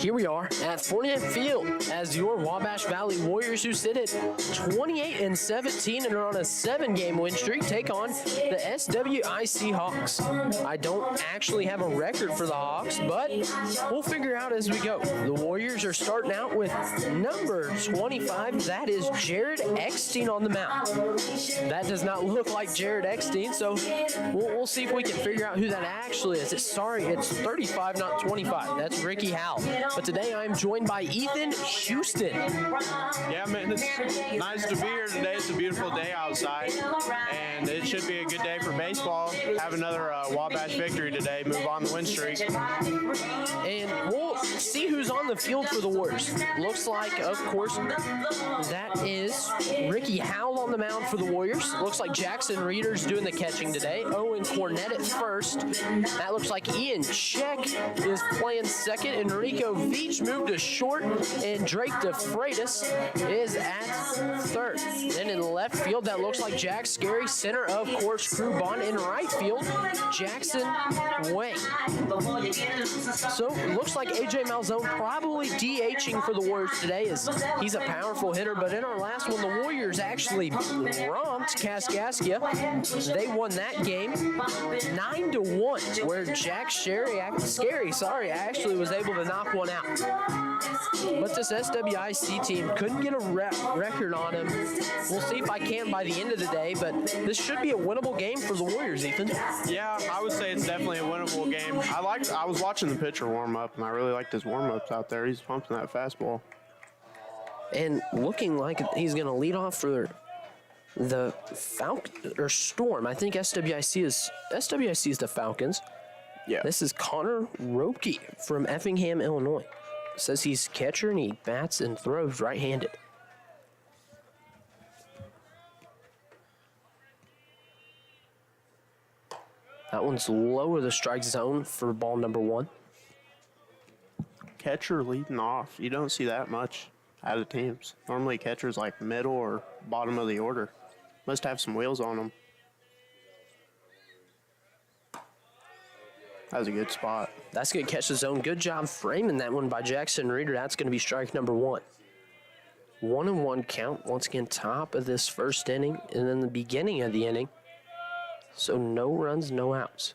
here we are at Fournier Field as your Wabash Valley Warriors, who sit at 28-17 and are on a 7-game win streak, take on the SWIC Hawks. I don't actually have a record for the Hawks, but we'll figure out as we go. The Warriors are starting out with number 25. That is Jared Eckstein on the mound. That does not look like Jared Eckstein, so we'll see if we can figure out who that actually is. It's 35, not 25. That's Ricky Howell. But today I'm joined by Ethan Houston. Yeah, man, it's nice to be here today. It's a beautiful day outside, and it should be a good day for baseball. Have another Wabash victory today, move on the win streak. And we'll see who's on the field for the Warriors. Looks like, of course, that is Ricky Howell on the mound for the Warriors. Looks like Jackson Reeder's doing the catching today. Owen Cornett at first. That looks like Ian Check is playing second. Enrico Veach moved to short, and Drake DeFreitas is at third. Then in left field, that looks like Jack Scary. Center, of course, Crew Bond. In right field, Jackson Wang. So it looks like AJ Malzone probably DHing for the Warriors today, as he's a powerful hitter. But in our last one, the Warriors actually romped Kaskaskia. They won that game 9-1, where Jack Scary actually was able to knock one out. But this SWIC team couldn't get a record on him. We'll see if I can by the end of the day, but this should be a winnable game for the Warriors, Ethan. Yeah, I would say it's definitely a winnable game. I was watching the pitcher warm up, and I really liked his warm ups out there. He's pumping that fastball. And looking like he's going to lead off for the Storm. I think SWIC is the Falcons. Yeah. This is Connor Ropke from Effingham, Illinois. Says he's catcher and he bats and throws right-handed. That one's low of the strike zone for ball number 1. Catcher leading off. You don't see that much out of teams. Normally catcher's like middle or bottom of the order. Must have some wheels on them. That was a good spot. That's going to catch the zone. Good job framing that one by Jackson Reeder. That's going to be strike number 1. 1-1 count. Once again, top of this first inning and then the beginning of the inning. So no runs, no outs.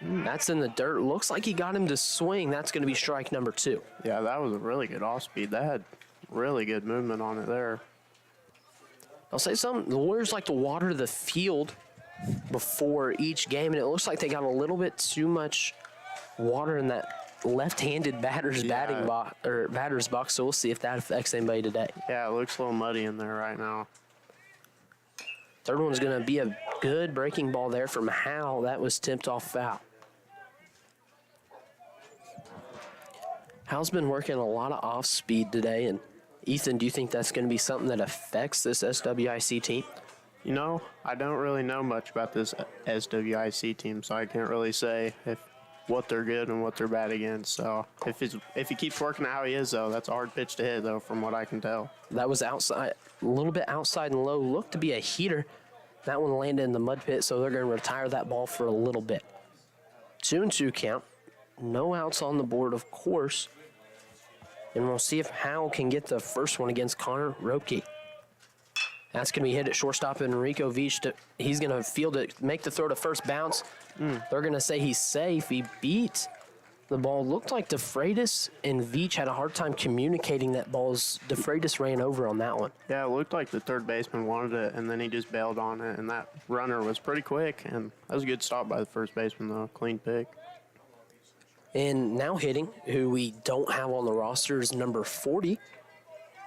That's in the dirt. Looks like he got him to swing. That's going to be strike number 2. Yeah, that was a really good off speed. That had really good movement on it there. I'll say something. The Warriors like to water the field before each game, and it looks like they got a little bit too much water in that left-handed batter's batter's box, so we'll see if that affects anybody today. Yeah, it looks a little muddy in there right now. Third one's going to be a good breaking ball there from Howell. That was tipped off foul. Howell's been working a lot of off-speed today, and Ethan, do you think that's going to be something that affects this SWIC team? You know, I don't really know much about this SWIC team, so I can't really say what they're good and what they're bad against. So if he keeps working how he is, though, that's a hard pitch to hit, though, from what I can tell. That was outside, a little bit outside and low. Looked to be a heater. That one landed in the mud pit, so they're going to retire that ball for a little bit. 2-2 count. No outs on the board, of course. And we'll see if Howell can get the first one against Connor Ropke. That's going to be hit at shortstop. Enrico Veach. He's going to field it, make the throw to first bounce. They're going to say he's safe. He beat the ball. Looked like DeFreitas and Veach had a hard time communicating that ball. DeFreitas ran over on that one. Yeah, it looked like the third baseman wanted it, and then he just bailed on it, and that runner was pretty quick, and that was a good stop by the first baseman, though. Clean pick. And now hitting, who we don't have on the roster, is number 40.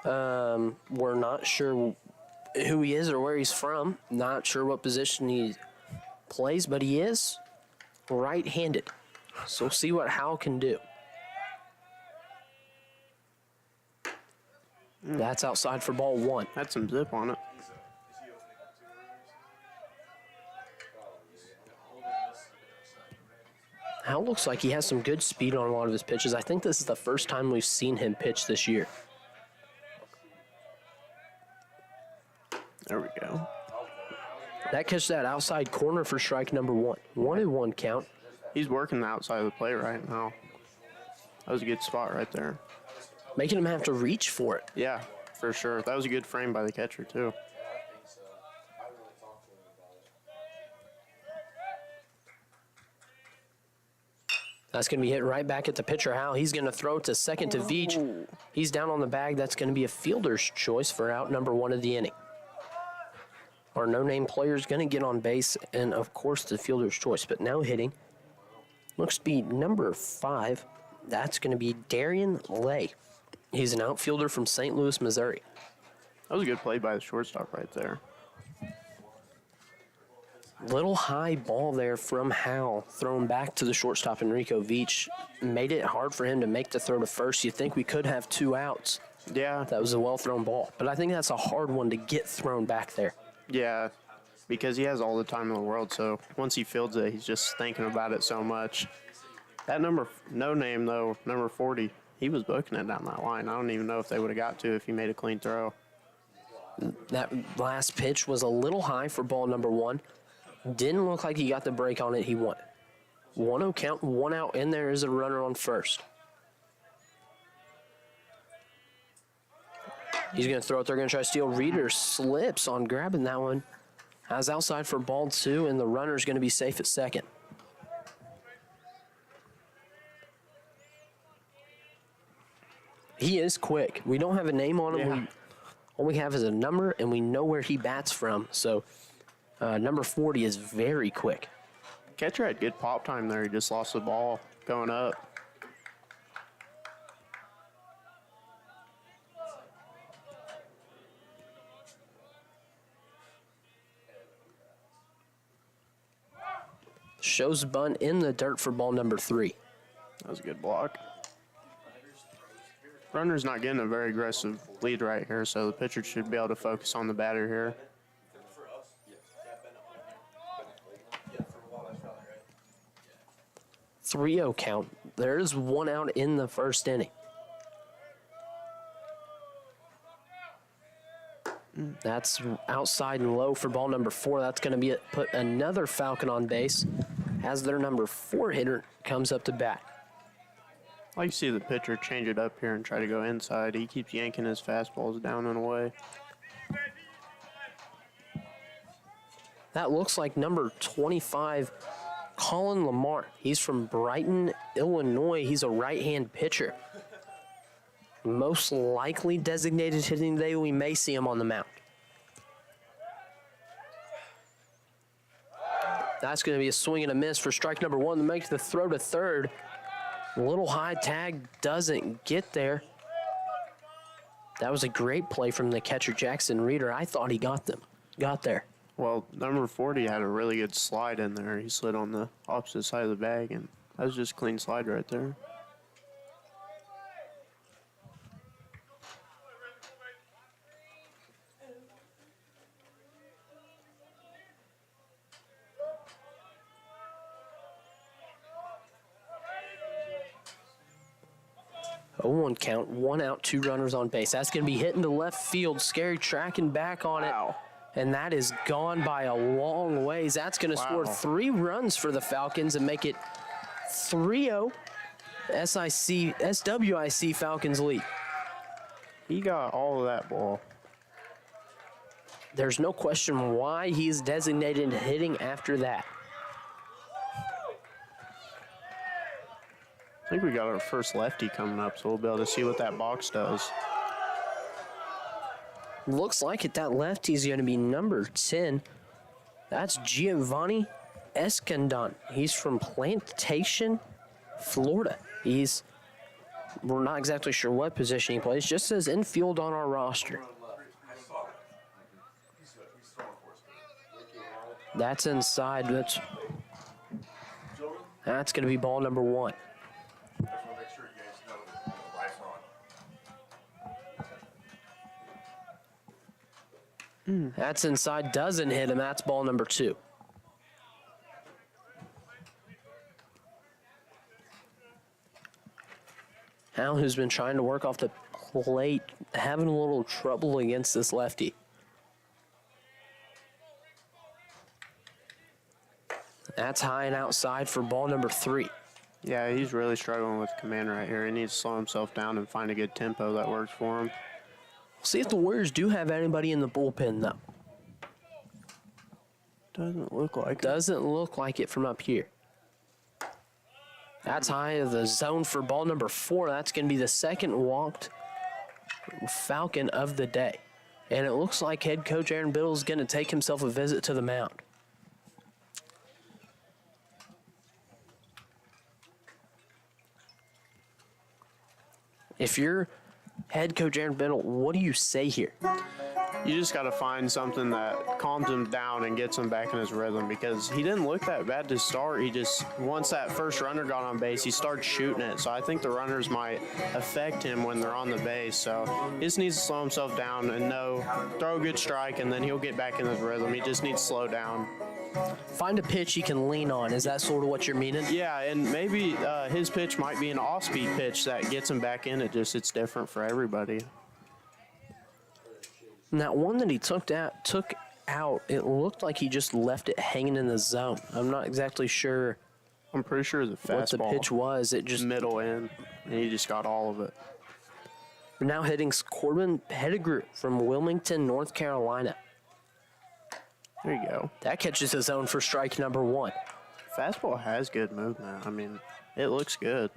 We're not sure who he is or where he's from. Not sure what position he plays, but he is right-handed. So we'll see what Howell can do. That's outside for ball 1. Had some zip on it. Howell looks like he has some good speed on a lot of his pitches. I think this is the first time we've seen him pitch this year. There we go. That catches that outside corner for strike number 1. 1-1 count. He's working the outside of the plate right now. That was a good spot right there. Making him have to reach for it. Yeah, for sure. That was a good frame by the catcher, too. That's going to be hit right back at the pitcher, Hal. He's going to throw it to second to Veach. He's down on the bag. That's going to be a fielder's choice for out number 1 of the inning. Our no-name player is going to get on base, and, of course, the fielder's choice. But now hitting looks to be number 5. That's going to be Darian Lay. He's an outfielder from St. Louis, Missouri. That was a good play by the shortstop right there. Little high ball there from Hal, thrown back to the shortstop, Enrico Veach. Made it hard for him to make the throw to first. You think we could have 2 outs. Yeah. That was a well-thrown ball. But I think that's a hard one to get thrown back there. Yeah, because he has all the time in the world, so once he fields it, he's just thinking about it so much. That no-name, though, number 40, he was booking it down that line. I don't even know if they would have got to if he made a clean throw. That last pitch was a little high for ball number 1. Didn't look like he got the break on it. He won. 1-0 count, 1 out, and there is a runner on first. He's going to throw it. They're going to try to steal. Reeder slips on grabbing that one. Has outside for ball 2, and the runner's going to be safe at second. He is quick. We don't have a name on him. Yeah. All we have is a number, and we know where he bats from. So number 40 is very quick. Catcher had good pop time there. He just lost the ball going up. Shows bunt in the dirt for ball number 3. That was a good block. Runner's not getting a very aggressive lead right here, so the pitcher should be able to focus on the batter here. .3-0 count. There's 1 out in the first inning. That's outside and low for ball number 4. That's going to be put another Falcon on base as their number 4 hitter comes up to bat. I like to see the pitcher change it up here and try to go inside. He keeps yanking his fastballs down and away. That looks like number 25, Colin Lamar. He's from Brighton, Illinois. He's a right-hand pitcher. Most likely designated hitting today. We may see him on the mound. That's going to be a swing and a miss for strike number 1 to make the throw to third. A little high tag doesn't get there. That was a great play from the catcher, Jackson Reeder. I thought he got there. Well, number 40 had a really good slide in there. He slid on the opposite side of the bag, and that was just a clean slide right there. Oh, 1 count, 1 out, 2 runners on base. That's going to be hitting to left field. Scary tracking back on it. And that is gone by a long ways. That's going to score 3 runs for the Falcons and make it 3-0. SWIC Falcons lead. He got all of that ball. There's no question why he's designated hitting after that. I think we got our first lefty coming up, so we'll be able to see what that box does. Looks like it. That lefty's going to be number 10. That's Giovanni Escandon. He's from Plantation, Florida. We're not exactly sure what position he plays. Just says infield on our roster. That's inside. That's going to be ball number 1. That's inside, doesn't hit him. That's ball number 2. Hal, who's been trying to work off the plate, having a little trouble against this lefty. That's high and outside for ball number 3. Yeah, he's really struggling with command right here. He needs to slow himself down and find a good tempo that works for him. See if the Warriors do have anybody in the bullpen, though. Doesn't look like it. Doesn't look like it from up here. That's high of the zone for ball number 4. That's going to be the second walked Falcon of the day. And it looks like head coach Aaron Biddle is going to take himself a visit to the mound. If you're head coach Aaron Biddle, what do you say here? You just got to find something that calms him down and gets him back in his rhythm, because he didn't look that bad to start. He just, once that first runner got on base, he started shooting it. So I think the runners might affect him when they're on the base. So he just needs to slow himself down and throw a good strike, and then he'll get back in his rhythm. He just needs to slow down. Find a pitch he can lean on. Is that sort of what you're meaning? Yeah, and maybe his pitch might be an off-speed pitch that gets him back in. It's different for everybody. And that one that he took out, it looked like he just left it hanging in the zone. I'm not exactly sure. I'm pretty sure the fastball. What the pitch was. It just middle in, and he just got all of it. We're now hitting Corbin Pettigrew from Wilmington, North Carolina. There you go. That catches the zone for strike number 1. Fastball has good movement. I mean, it looks good.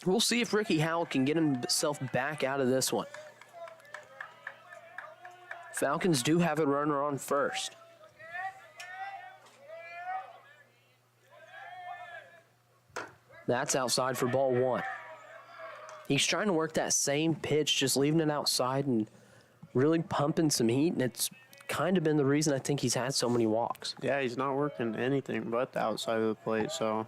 We'll see if Ricky Howell can get himself back out of this one. Falcons do have a runner on first. That's outside for ball 1. He's trying to work that same pitch, just leaving it outside and really pumping some heat, and it's kind of been the reason I think he's had so many walks. Yeah, he's not working anything but the outside of the plate, so.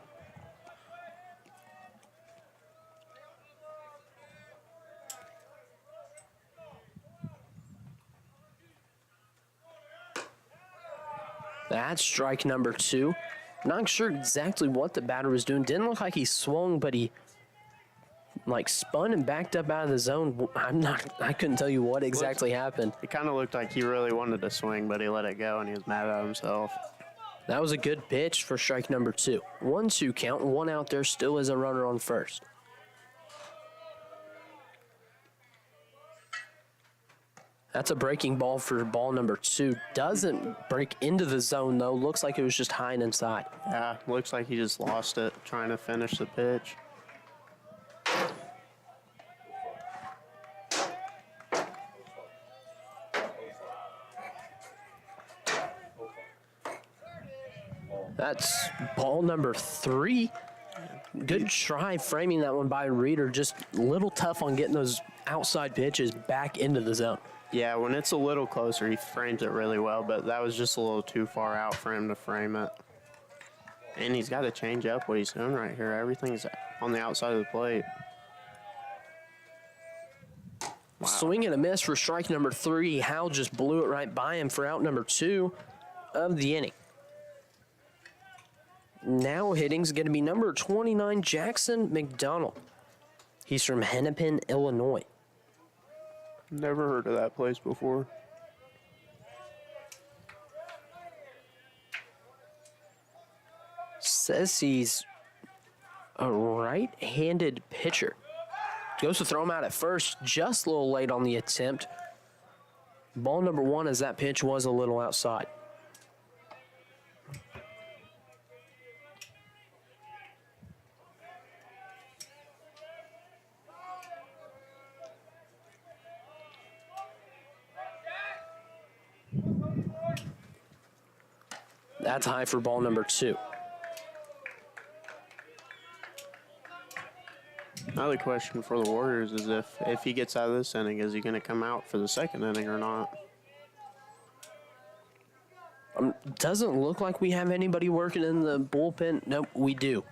That's strike number 2. Not sure exactly what the batter was doing. Didn't look like he swung, but he spun and backed up out of the zone. I couldn't tell you what exactly happened. It kind of looked like he really wanted to swing, but he let it go and he was mad at himself. That was a good pitch for strike number 2. 1-2 count, 1 out there, still is a runner on first. That's a breaking ball for ball number 2. Doesn't break into the zone, though. Looks like it was just high and inside. Yeah, looks like he just lost it trying to finish the pitch. That's ball number 3. Good try framing that one by Reeder. Just a little tough on getting those outside pitches back into the zone. Yeah, when it's a little closer, he frames it really well, but that was just a little too far out for him to frame it. And he's got to change up what he's doing right here. Everything's on the outside of the plate. Wow. Swing and a miss for strike number 3. Howell just blew it right by him for out number 2 of the inning. Now hitting's going to be number 29, Jackson McDonald. He's from Hennepin, Illinois. Never heard of that place before. Says he's a right-handed pitcher. Goes to throw him out at first, just a little late on the attempt. Ball number 1 as that pitch was a little outside. That's high for ball number 2. Another question for the Warriors is if he gets out of this inning, is he going to come out for the second inning or not? Doesn't look like we have anybody working in the bullpen. Nope, we do.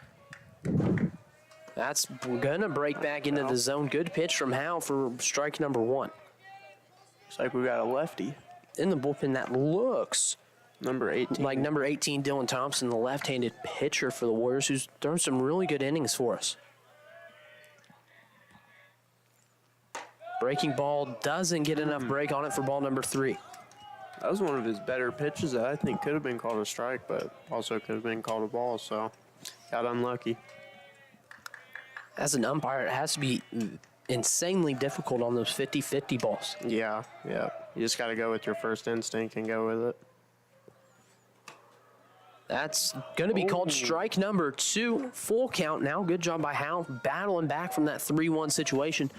That's going to break back into the zone. Good pitch from Howell for strike number 1. Looks like we got a lefty. In the bullpen, that looks number 18. Like number 18, Dylan Thompson, the left-handed pitcher for the Warriors, who's thrown some really good innings for us. Breaking ball doesn't get enough break on it for ball number 3. That was one of his better pitches that I think could have been called a strike, but also could have been called a ball, so got unlucky. As an umpire, it has to be insanely difficult on those 50-50 balls. Yeah. You just got to go with your first instinct and go with it. That's going to be called strike number 2. Full count now. Good job by Hal battling back from that 3-1 situation.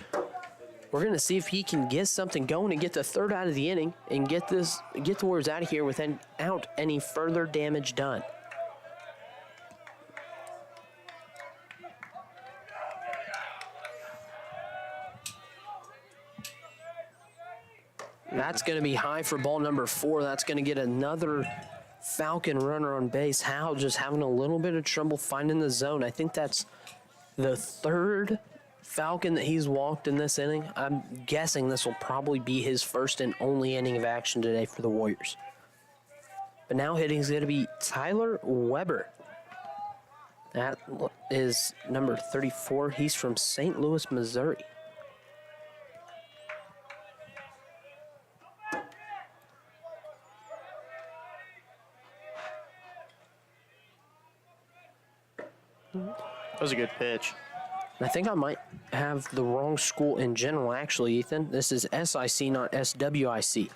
We're going to see if he can get something going and get the third out of the inning and get the Warriors out of here without any further damage done. That's going to be high for ball number 4. That's going to get another Falcon runner on base. Hal just having a little bit of trouble finding the zone. I think that's the third Falcon that he's walked in this inning. I'm guessing this will probably be his first and only inning of action today for the Warriors. But now hitting is going to be Tyler Weber. That is number 34. He's from St. Louis, Missouri. That was a good pitch. I think I might have the wrong school in general, actually, Ethan. This is SIC, not SWIC.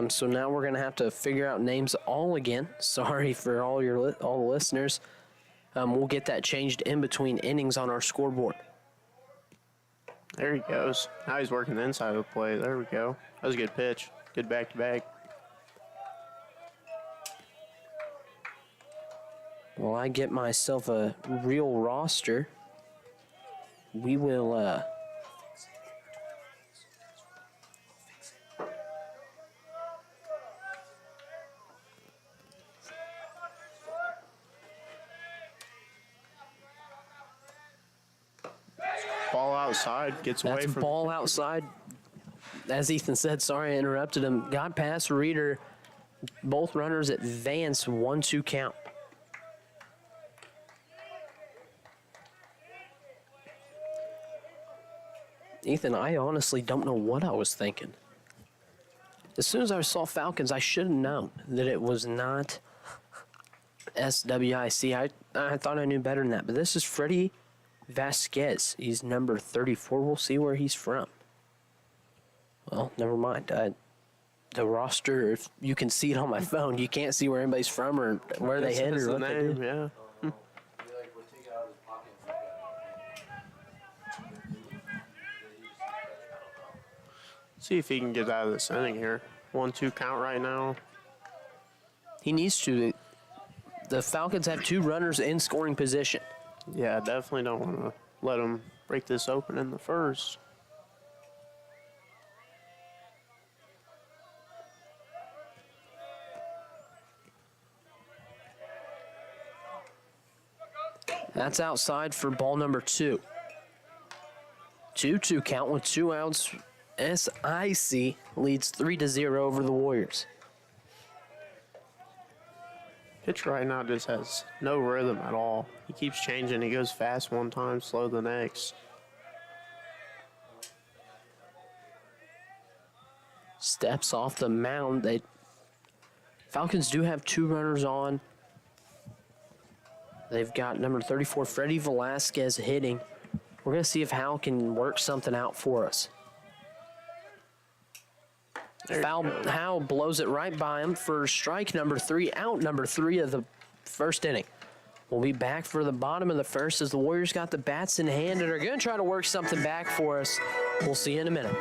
So now we're going to have to figure out names all again. Sorry for all the listeners. We'll get that changed in between innings on our scoreboard. There he goes. Now he's working the inside of the plate. There we go. That was a good pitch. Good back-to-back. While I get myself a real roster, we will ball outside, gets away that's from ball outside. As Ethan said, sorry I interrupted him. Got past Reeder. Both runners advance 1-2 count. Ethan, I honestly don't know what I was thinking. As soon as I saw Falcons, I should have known that it was not SWIC. I thought I knew better than that, but this is Freddie Vasquez. He's number 34. We'll see where he's from. Well, never mind. The roster, if you can see it on my phone, you can't see where anybody's from or where they hit or what they do. Yeah. See if he can get out of this inning here. 1-2 count right now. He needs to. The Falcons have 2 runners in scoring position. Yeah, definitely don't want to let him break this open in the first. That's outside for ball number 2. 2-2 count with 2 outs. SIC leads 3-0 over the Warriors. Pitcher right now just has no rhythm at all. He keeps changing. He goes fast one time, slow the next. Steps off the mound. Falcons do have 2 runners on. They've got number 34, Freddie Velasquez, hitting. We're going to see if Hal can work something out for us. Hal blows it right by him for strike number 3, out number 3 of the first inning. We'll be back for the bottom of the first as the Warriors got the bats in hand and are going to try to work something back for us. We'll see you in a minute.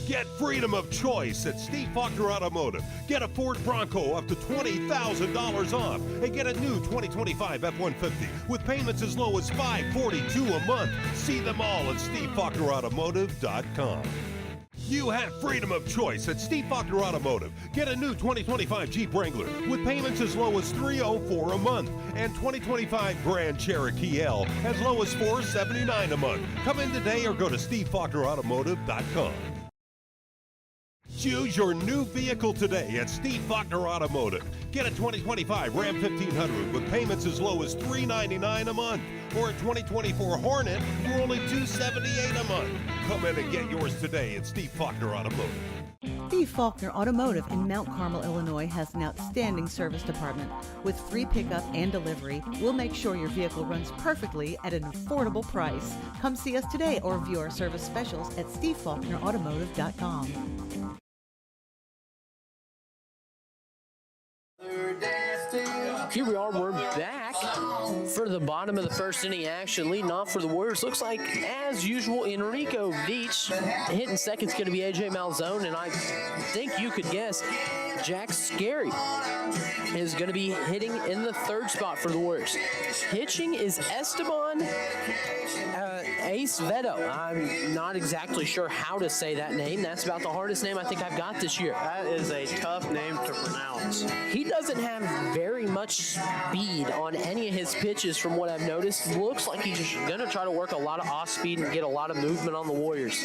Get freedom of choice at Steve Faulkner Automotive. Get a Ford Bronco up to $20,000 off and get a new 2025 F-150 with payments as low as $542 a month. See them all at SteveFaulknerAutomotive.com. You have freedom of choice at Steve Faulkner Automotive. Get a new 2025 Jeep Wrangler with payments as low as $304 a month and 2025 Grand Cherokee L as low as $479 a month. Come in today or go to SteveFaulknerAutomotive.com. Choose your new vehicle today at Steve Faulkner Automotive. Get a 2025 Ram 1500 with payments as low as $399 a month, or a 2024 Hornet for only $278 a month. Come in and get yours today at Steve Faulkner Automotive. Steve Faulkner Automotive in Mount Carmel, Illinois has an outstanding service department. With free pickup and delivery, we'll make sure your vehicle runs perfectly at an affordable price. Come see us today or view our service specials at stevefaulknerautomotive.com. Here we are, we're back for the bottom of the first inning action. Leading off for the Warriors, looks like, as usual, Enrico Veach. Hitting second's going to be A.J. Malzone, and I think you could guess Jack Scary is going to be hitting in the third spot for the Warriors. Pitching is Esteban Ace Vedo. I'm not exactly sure how to say that name. That's about the hardest name I think I've got this year. That is a tough name to pronounce. He doesn't have very much speed on any of his pitches from what I've noticed. Looks like he's going to try to work a lot of off speed and get a lot of movement on the Warriors.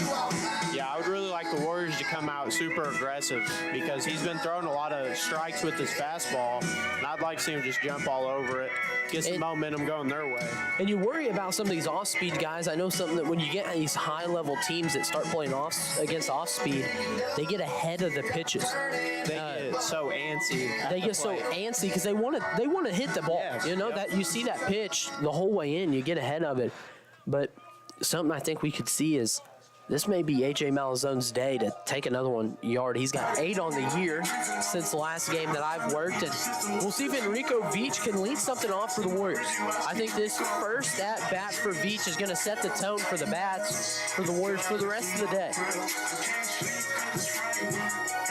Yeah, I would really like the Warriors to come out super aggressive because he's been throwing a lot of strikes with his fastball, and I'd like to see him just jump all over it, get some momentum going their way. And you worry about some of these off-speed guys. I know something that when you get these high-level teams that start playing against off-speed, they get ahead of the pitches. They get so antsy. They get so antsy because they want to hit the ball. Yes, you know that you see that pitch the whole way in, you get ahead of it. But something I think we could see is this may be A.J. Malzone's day to take another one yard. He's got 8 on the year since the last game that I've worked, and we'll see if Enrico Veach can lead something off for the Warriors. I think this first at-bat for Veach is going to set the tone for the bats for the Warriors for the rest of the day.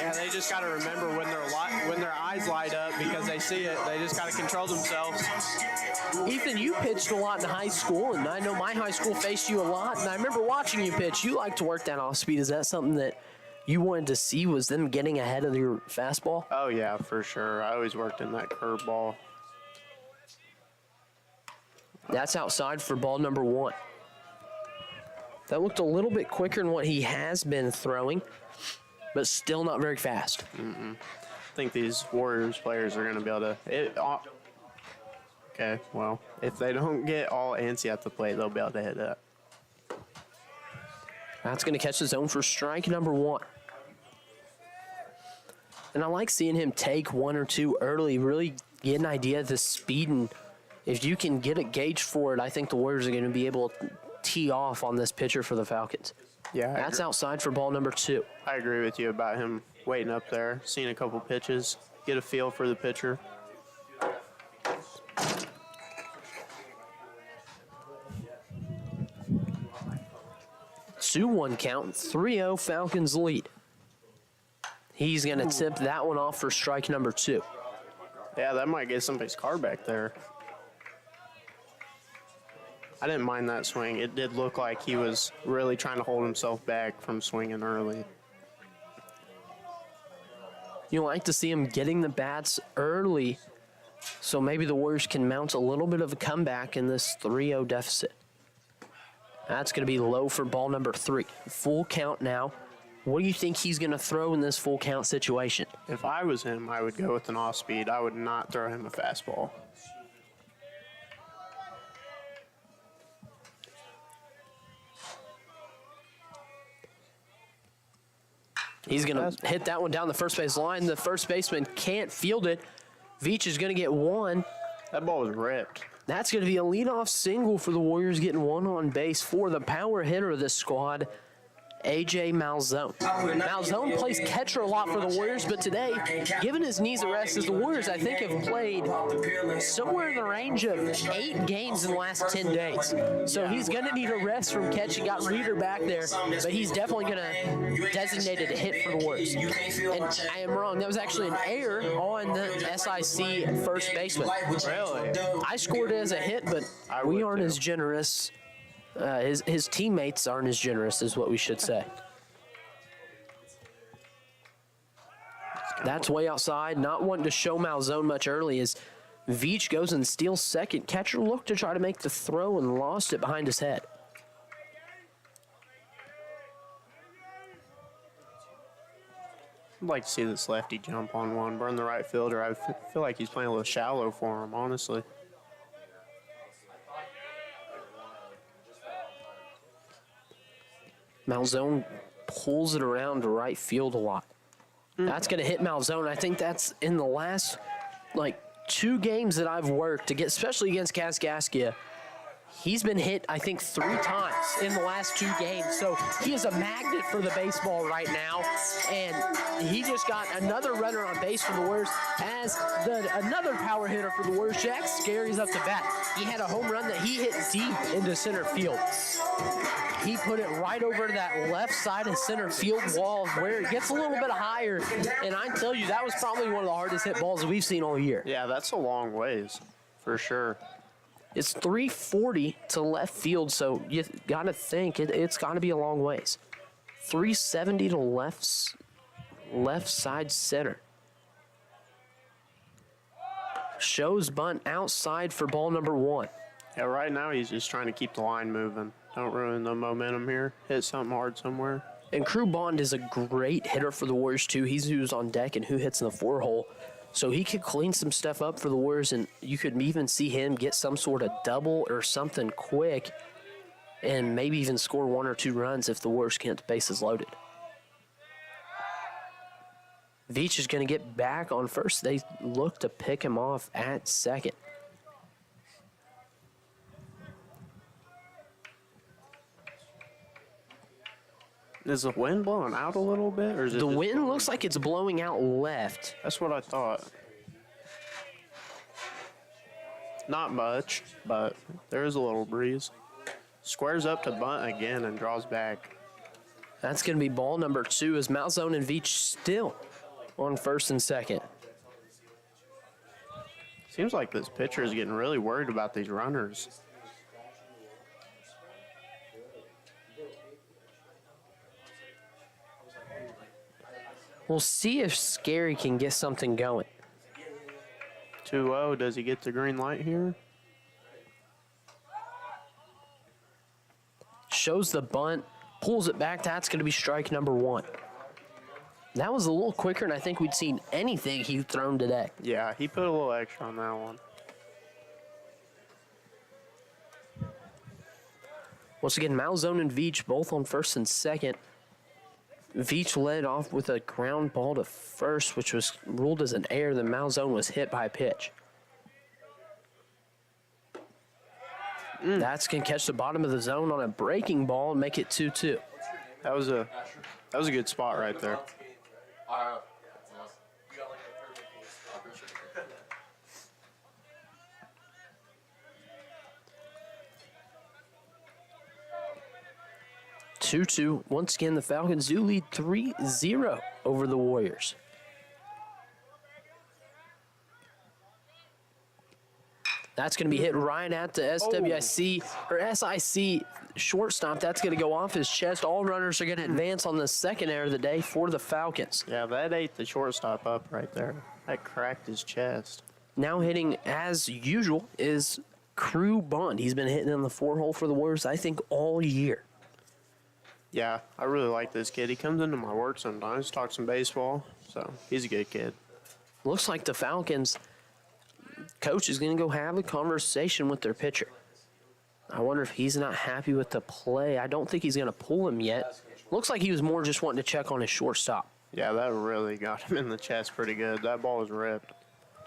Yeah, they just got to remember when their eyes light up because they see it. They just got to control themselves. Ethan, you pitched a lot in high school, and I know my high school faced you a lot, and I remember watching you pitch. You like to work that off speed. Is that something that you wanted to see, was them getting ahead of your fastball? Oh, yeah, for sure. I always worked in that curveball. That's outside for ball number 1. That looked a little bit quicker than what he has been throwing, but still not very fast. I think these Warriors players are going to be able to okay, well, if they don't get all antsy at the plate, they'll be able to hit it. That's going to catch the zone for strike number 1. And I like seeing him take 1 or 2 early, really get an idea of the speed, and if you can get a gauge for it, I think the Warriors are going to be able to tee off on this pitcher for the Falcons. Yeah, that's outside for ball number 2. I agree with you about him waiting up there, seeing a couple pitches, get a feel for the pitcher. 2-1 count, 3-0 Falcons lead. He's going to tip that one off for strike number 2. Yeah, that might get somebody's car back there. I didn't mind that swing. It did look like he was really trying to hold himself back from swinging early. You like to see him getting the bats early, so maybe the Warriors can mount a little bit of a comeback in this 3-0 deficit. That's going to be low for ball number 3. Full count now. What do you think he's going to throw in this full count situation? If I was him, I would go with an off speed. I would not throw him a fastball. He's going to hit that one down the first base line. The first baseman can't field it. Veach is going to get 1. That ball was ripped. That's going to be a leadoff single for the Warriors, getting 1 on base for the power hitter of this squad, A.J. Malzone. Malzone plays catcher a lot for the Warriors, but today, given his knees a rest, as the Warriors, I think, have played somewhere in the range of 8 games in the last 10 days. So he's going to need a rest from catching. Got Reeder back there, but he's definitely going to designate it a hit for the Warriors. And I am wrong. That was actually an error on the SIC first baseman. Really? I scored it as a hit, but we aren't as generous. His teammates aren't as generous, is what we should say. That's way outside. Not wanting to show Malzone much early as Veach goes and steals second. Catcher looked to try to make the throw and lost it behind his head. I'd like to see this lefty jump on one, burn the right fielder. I feel like he's playing a little shallow for him, honestly. Malzone pulls it around to right field a lot. That's going to hit Malzone. I think that's in the last, 2 games that I've worked, especially against Kaskaskia. He's been hit, I think, 3 times in the last 2 games. So he is a magnet for the baseball right now. And he just got another runner on base for the Warriors as another power hitter for the Warriors. Jack Scary's up to bat. He had a home run that he hit deep into center field. He put it right over to that left side of center field wall where it gets a little bit higher. And I tell you, that was probably one of the hardest hit balls that we've seen all year. Yeah, that's a long ways, for sure. It's 340 to left field, so you got to think it's got to be a long ways. 370 to left side center. Shows bunt outside for ball number 1. Yeah, right now he's just trying to keep the line moving. Don't ruin the momentum here. Hit something hard somewhere. And Crew Bond is a great hitter for the Warriors, too. He's who's on deck and who hits in the 4-hole. So he could clean some stuff up for the Warriors, and you could even see him get some sort of double or something quick and maybe even score 1 or 2 runs if the Warriors can't get the bases loaded. Veach is going to get back on first. They look to pick him off at second. Is the wind blowing out a little bit? Or is it The wind looks like it's blowing out left. That's what I thought. Not much, but there is a little breeze. Squares up to bunt again and draws back. That's going to be ball number 2 as Malzone and Veach still on first and second. Seems like this pitcher is getting really worried about these runners. We'll see if Scary can get something going. 2-0. Does he get the green light here? Shows the bunt, pulls it back. That's going to be strike number 1. That was a little quicker than I think we'd seen anything he'd thrown today. Yeah, he put a little extra on that one. Once again, Malzone and Veach both on first and second. Veach led off with a ground ball to first, which was ruled as an error. Then Malzone was hit by a pitch. That's going to catch the bottom of the zone on a breaking ball and make it 2-2. That was a good spot right there. 2-2. Once again, the Falcons do lead 3-0 over the Warriors. That's going to be hit right at the SWIC or SIC shortstop. That's going to go off his chest. All runners are going to advance on the second error of the day for the Falcons. Yeah, that ate the shortstop up right there. That cracked his chest. Now hitting, as usual, is Crew Bond. He's been hitting in the 4-hole for the Warriors, I think, all year. Yeah, I really like this kid. He comes into my work sometimes, talks some baseball, so he's a good kid. Looks like the Falcons coach is going to go have a conversation with their pitcher. I wonder if he's not happy with the play. I don't think he's going to pull him yet. Looks like he was more just wanting to check on his shortstop. Yeah, that really got him in the chest pretty good. That ball was ripped.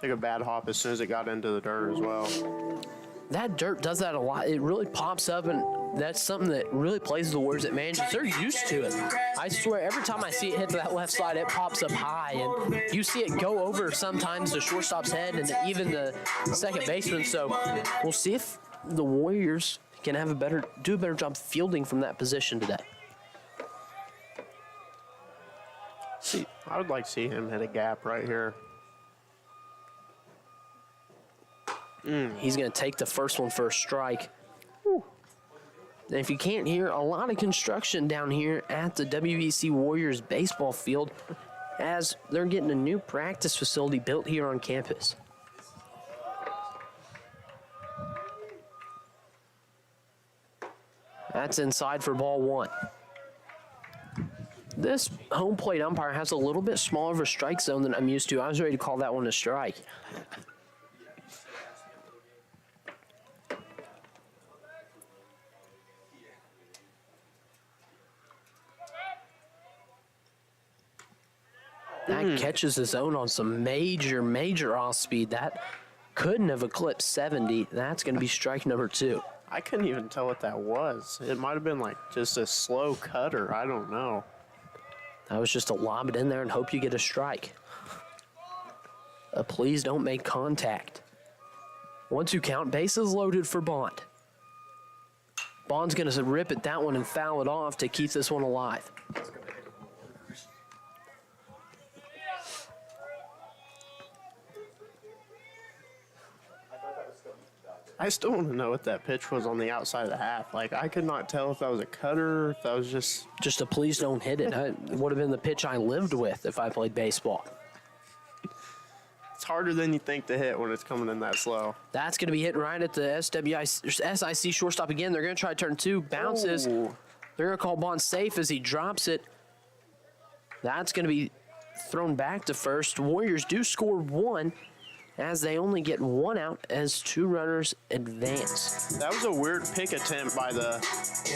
Took a bad hop as soon as it got into the dirt as well. That dirt does that a lot. It really pops up, and that's something that really plays the Warriors advantage. They're used to it. I swear, every time I see it hit to that left side, it pops up high, and you see it go over sometimes the shortstop's head and even the second baseman. So we'll see if the Warriors can do a better job fielding from that position today. See, I would like to see him hit a gap right here. He's going to take the first one for a strike. And if you can't hear, a lot of construction down here at the WVC Warriors baseball field as they're getting a new practice facility built here on campus. That's inside for ball 1. This home plate umpire has a little bit smaller of a strike zone than I'm used to. I was ready to call that one a strike. That catches the zone on some major off speed. That couldn't have eclipsed 70. That's going to be strike number 2. I couldn't even tell what that was. It might have been like just a slow cutter. I don't know. That was just to lob it in there and hope you get a strike. Please don't make contact. 1-2 count, bases loaded for Bond. Bond's going to rip at that one and foul it off to keep this one alive. I still want to know what that pitch was on the outside of the half. Like, I could not tell if that was a cutter, if that was just a please don't hit it. It would have been the pitch I lived with if I played baseball. It's harder than you think to hit when it's coming in that slow. That's going to be hit right at the SIC shortstop again. They're going to try turn 2, bounces. Ooh. They're going to call Bond safe as he drops it. That's going to be thrown back to first. Warriors do score 1. As they only get 1 out as 2 runners advance. That was a weird pick attempt by the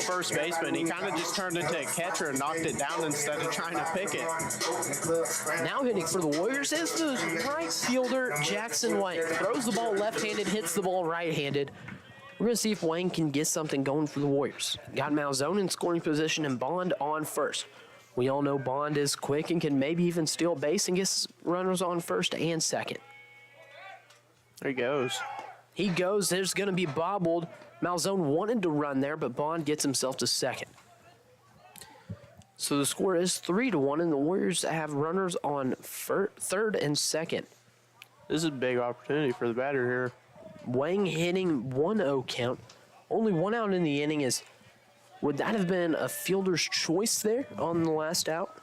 first baseman. He kind of just turned into a catcher and knocked it down instead of trying to pick it. Now hitting for the Warriors is the right fielder, Jackson Wang. Throws the ball left-handed, hits the ball right-handed. We're going to see if Wang can get something going for the Warriors. Got Malzone in scoring position and Bond on first. We all know Bond is quick and can maybe even steal base and get runners on first and second. There he goes. He goes. There's going to be bobbled. Malzone wanted to run there, but Bond gets himself to second. So the score is 3-1, and the Warriors have runners on third and second. This is a big opportunity for the batter here. Wang hitting 1-0 count. Only 1 out in the inning is. Would that have been a fielder's choice there on the last out?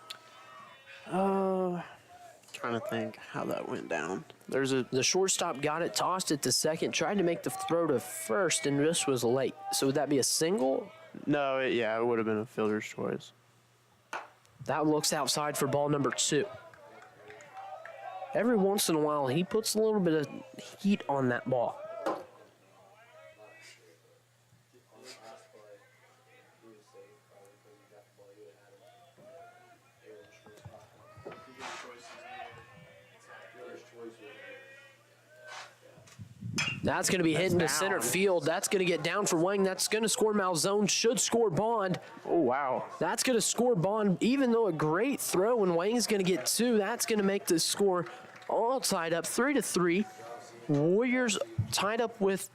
Trying to think how that went down. The shortstop got it, tossed it to second, tried to make the throw to first, and this was late. So would that be a single? No, it would have been a fielder's choice. That looks outside for ball number 2. Every once in a while, he puts a little bit of heat on that ball. That's going to be hit into center field. That's going to get down for Wang. That's going to score Malzone. Should score Bond. Oh, wow. That's going to score Bond. Even though a great throw and Wang's going to get 2, that's going to make the score all tied up 3-3. Warriors tied up with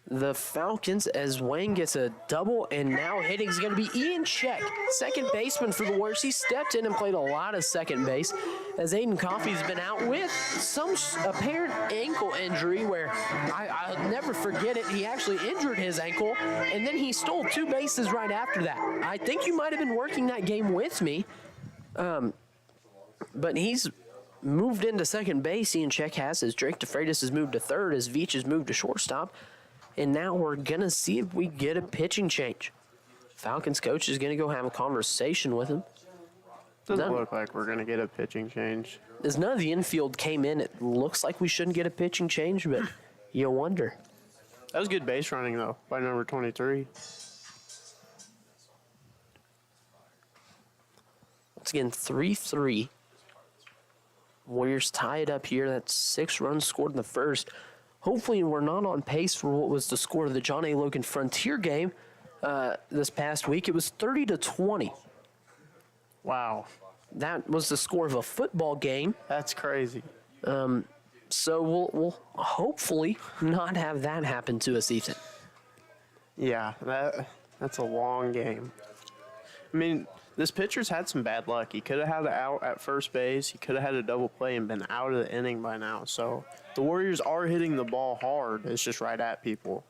the Falcons as Wang gets a double, and now hitting is going to be Ian Check, second baseman for the Warriors. He stepped in and played a lot of second base as Aiden Coffey's been out with some apparent ankle injury where I'll never forget it. He actually injured his ankle, and then he stole 2 bases right after that. I think you might have been working that game with me, but he's moved into second base. Ian Check has, as Drake DeFreitas has moved to third, as Veach has moved to shortstop. And now we're going to see if we get a pitching change. Falcons coach is going to go have a conversation with him. Doesn't look like we're going to get a pitching change. As none of the infield came in, it looks like we shouldn't get a pitching change, but you wonder. That was good base running, though, by number 23. Once again, 3-3. Warriors tie it up here. That's 6 runs scored in the first. Hopefully we're not on pace for what was the score of the John A. Logan Frontier game this past week. It was 30-20. Wow. That was the score of a football game. That's crazy. So we'll hopefully not have that happen to us, Ethan. Yeah, that's a long game. I mean, this pitcher's had some bad luck. He could have had an out at first base. He could have had a double play and been out of the inning by now. So the Warriors are hitting the ball hard. It's just right at people.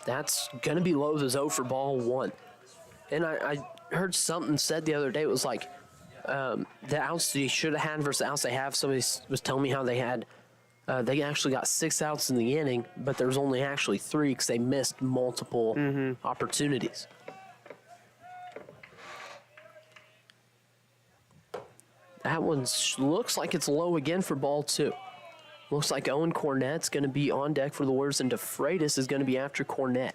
That's going to be low as 0 for ball 1. And I heard something said the other day. It was like the outs they should have had versus the outs they have. Somebody was telling me how they had they actually got 6 outs in the inning, but there was only actually 3 because they missed multiple opportunities. That one looks like it's low again for ball 2. Looks like Owen Cornett's going to be on deck for the Warriors, and DeFreitas is going to be after Cornett.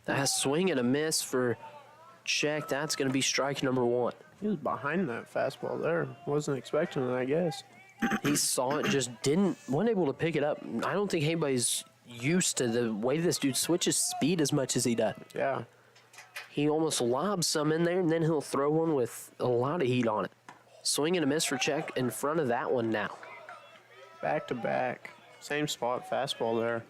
That swing and a miss for Check. That's going to be strike number 1. He was behind that fastball there. Wasn't expecting it, I guess. He saw it, just wasn't able to pick it up. I don't think anybody's used to the way this dude switches speed as much as he does. Yeah. He almost lobs some in there, and then he'll throw one with a lot of heat on it. Swing and a miss for Check in front of that one now. Back to back. Same spot, fastball there.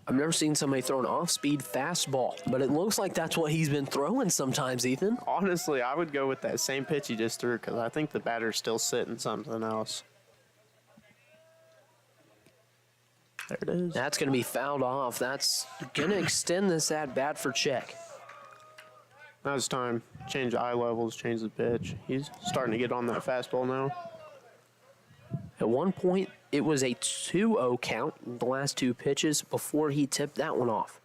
I've never seen somebody throw an off-speed fastball, but it looks like that's what he's been throwing sometimes, Ethan. Honestly, I would go with that same pitch he just threw because I think the batter's still sitting something else. There it is. That's going to be fouled off. That's going to extend this at-bat for Check. Now it's time. Change eye levels, change the pitch. He's starting to get on that fastball now. At one point, it was a 2-0 count in the last 2 pitches before he tipped that one off.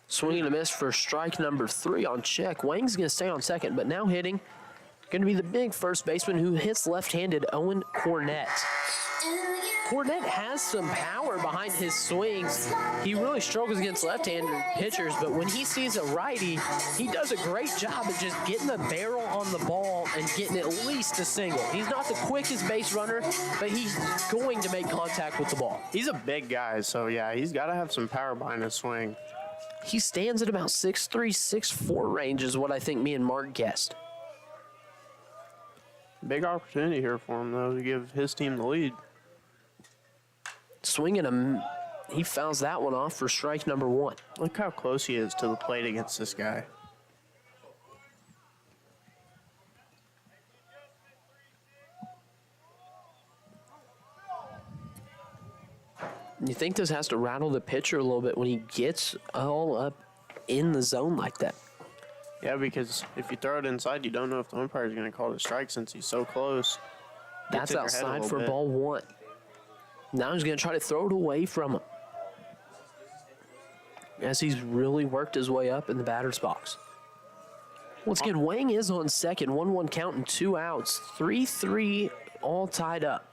Swing and a miss for strike number 3 on Check. Wang's going to stay on second, but now hitting, going to be the big first baseman who hits left-handed, Owen Cornett. Cornett has some power behind his swings. He really struggles against left-handed pitchers, but when he sees a righty, he does a great job of just getting the barrel on the ball and getting at least a single. He's not the quickest base runner, but he's going to make contact with the ball. He's a big guy, so yeah, he's got to have some power behind his swing. He stands at about 6'3", 6'4" range is what I think me and Mark guessed. Big opportunity here for him, though, to give his team the lead. Swinging him, he fouls that one off for strike number 1. Look how close he is to the plate against this guy. You think this has to rattle the pitcher a little bit when he gets all up in the zone like that? Yeah, because if you throw it inside, you don't know if the umpire is going to call it a strike since he's so close. That's outside for ball 1. Now he's going to try to throw it away from him, as he's really worked his way up in the batter's box. Once again, Wang is on second. 1-1 count and 2 outs. 3-3 all tied up.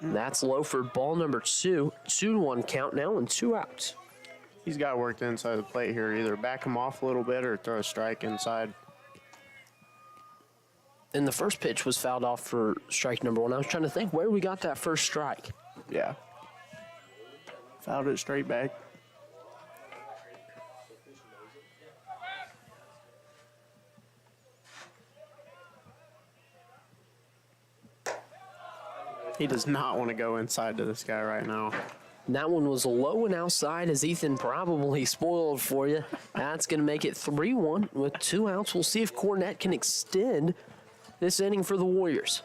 That's low for ball number 2. 2-1 count now and 2 outs. He's got to work the inside of the plate here. Either back him off a little bit or throw a strike inside. And the first pitch was fouled off for strike number 1. I was trying to think where we got that first strike. Yeah. Fouled it straight back. He does not want to go inside to this guy right now. And that one was low and outside, as Ethan probably spoiled for you. That's going to make it 3-1 with 2 outs. We'll see if Cornett can extend this inning for the Warriors.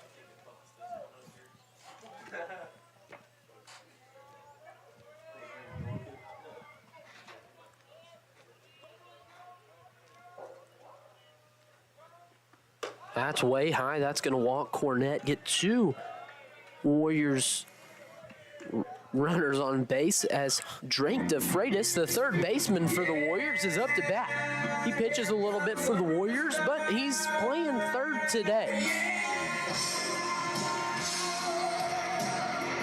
That's way high. That's going to walk Cornett. Get 2 Warriors runners on base as Drake DeFreitas, the third baseman for the Warriors, is up to bat. He pitches a little bit for the Warriors, but he's playing third today.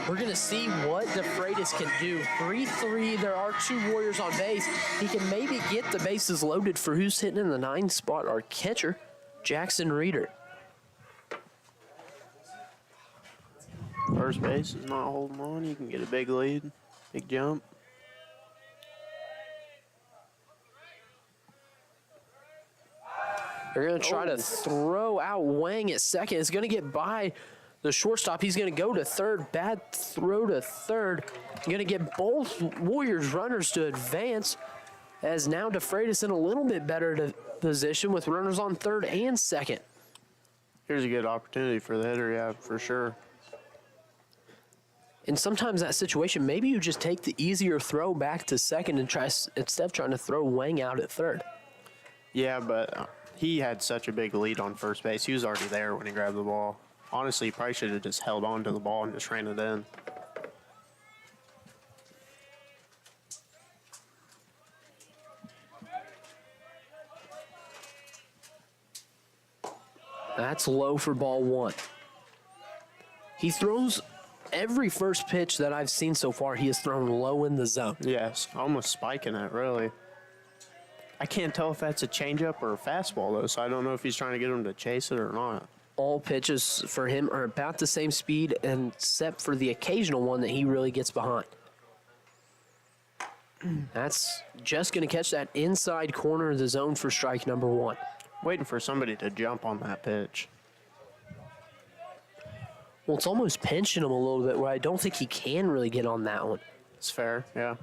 We're going to see what DeFreitas can do. 3-3, there are 2 Warriors on base. He can maybe get the bases loaded for who's hitting in the 9th spot, our catcher, Jackson Reeder. First base is not holding on. You can get a big lead, big jump. They're going to try to throw out Wang at second. It's going to get by the shortstop. He's going to go to third. Bad throw to third. Going to get both Warriors runners to advance as now DeFreitas in a little bit better position with runners on third and second. Here's a good opportunity for the hitter, yeah, for sure. And sometimes that situation, maybe you just take the easier throw back to second and try instead of trying to throw Wang out at third. Yeah, but he had such a big lead on first base. He was already there when he grabbed the ball. Honestly, he probably should have just held on to the ball and just ran it in. That's low for ball one. He throws every first pitch that I've seen so far, he has thrown low in the zone. Yes, almost spiking it, really. I can't tell if that's a changeup or a fastball, though, so I don't know if he's trying to get him to chase it or not. All pitches for him are about the same speed, and except for the occasional one that he really gets behind. That's just going to catch that inside corner of the zone for strike number one. Waiting for somebody to jump on that pitch. Well, it's almost pinching him a little bit where I don't think he can really get on that one. It's fair, yeah.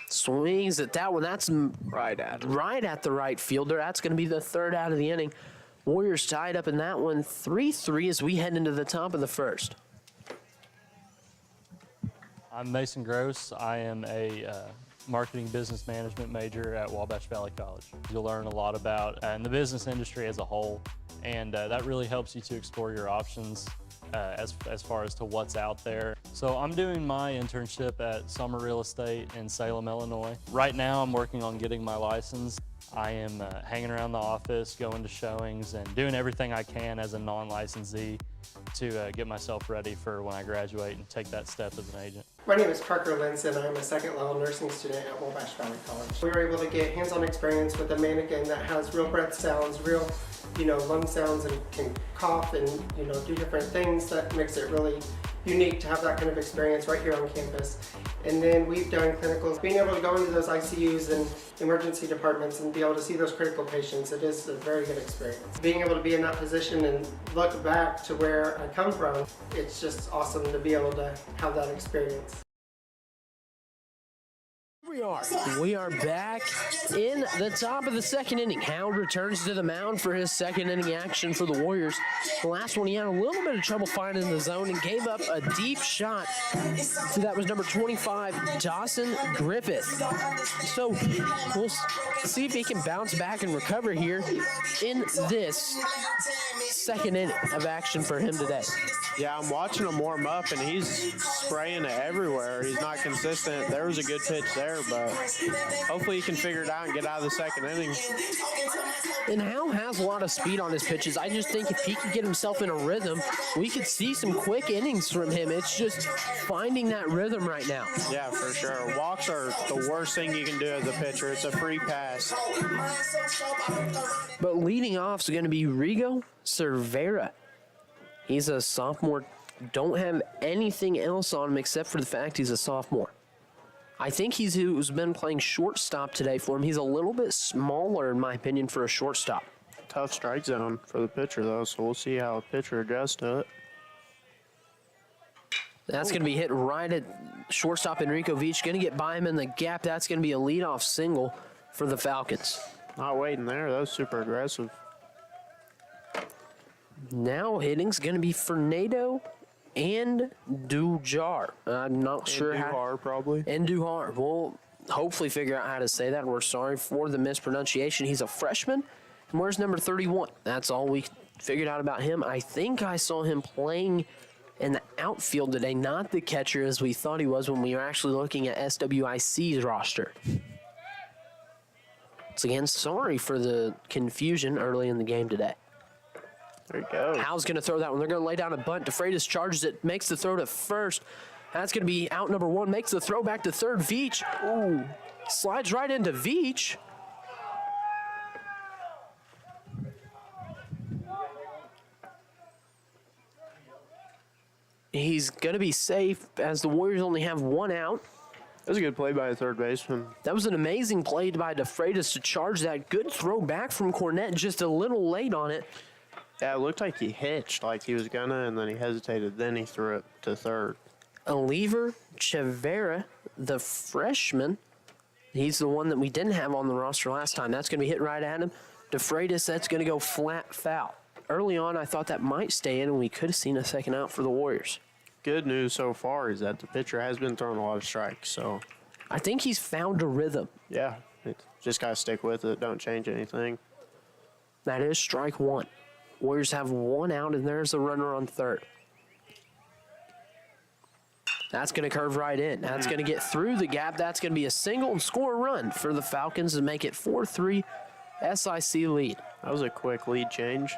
Swings at that one. That's Right at the right fielder. That's going to be the third out of the inning. Warriors tied up in that one 3-3 as we head into the top of the first. I'm Mason Gross. I am a marketing business management major at Wabash Valley College. You'll learn a lot about the business industry as a whole, and that really helps you to explore your options as far as to what's out there. So I'm doing my internship at Summer Real Estate in Salem, Illinois. Right now I'm working on getting my license. I am hanging around the office, going to showings, and doing everything I can as a non-licensee to get myself ready for when I graduate and take that step as an agent. My name is Parker Linson. I'm a second-level nursing student at Wabash Valley College. We were able to get hands-on experience with a mannequin that has real breath sounds, real, lung sounds, and can cough and, do different things. That makes it really unique to have that kind of experience right here on campus. And then we've done clinicals. Being able to go into those ICUs and emergency departments and be able to see those critical patients, it is a very good experience. Being able to be in that position and look back to where I come from, it's just awesome to be able to have that experience. We are back in the top of the second inning. Howard returns to the mound for his second inning action for the Warriors. The last one, he had a little bit of trouble finding the zone and gave up a deep shot. So that was number 25, Dawson Griffith. So we'll see if he can bounce back and recover here in this second inning of action for him today. Yeah, I'm watching him warm up, and he's spraying it everywhere. He's not consistent. There was a good pitch there, but hopefully he can figure it out and get out of the second inning. And Hal has a lot of speed on his pitches. I just think if he could get himself in a rhythm, we could see some quick innings from him. It's just finding that rhythm right now. Yeah, for sure. Walks are the worst thing you can do as a pitcher. It's a free pass. But leading off is going to be Rigo Cervera. He's a sophomore. Don't have anything else on him except for the fact he's a sophomore. I think who's been playing shortstop today for him. He's a little bit smaller, in my opinion, for a shortstop. Tough strike zone for the pitcher, though, so we'll see how the pitcher adjusts to it. That's going to be hit right at shortstop Enrico Veach. Going to get by him in the gap. That's going to be a leadoff single for the Falcons. Not waiting there. That was super aggressive. Now hitting's going to be Fernando and Dujar. I'm not sure how. Duhar, probably. And Duhar. We'll hopefully figure out how to say that. We're sorry for the mispronunciation. He's a freshman. And where's number 31? That's all we figured out about him. I think I saw him playing in the outfield today, not the catcher as we thought he was when we were actually looking at SWIC's roster. Once again, sorry for the confusion early in the game today. There you go. Hal's going to throw that one. They're going to lay down a bunt. DeFreitas charges it, makes the throw to first. That's going to be out number one, makes the throw back to third. Veach, ooh, slides right into Veach. He's going to be safe as the Warriors only have one out. That was a good play by the third baseman. That was an amazing play by DeFreitas to charge that. Good throw back from Cornett, just a little late on it. Yeah, it looked like he hitched, like he was gonna, and then he hesitated. Then he threw it to third. Oliver Chavera, the freshman. He's the one that we didn't have on the roster last time. That's going to be hit right at him. DeFreitas, that's going to go flat foul. Early on, I thought that might stay in, and we could have seen a second out for the Warriors. Good news so far is that the pitcher has been throwing a lot of strikes, so. I think he's found a rhythm. Yeah, just got to stick with it. Don't change anything. That is strike one. Warriors have one out, and there's a runner on third. That's going to curve right in. That's going to get through the gap. That's going to be a single and score a run for the Falcons to make it 4-3 SIC lead. That was a quick lead change.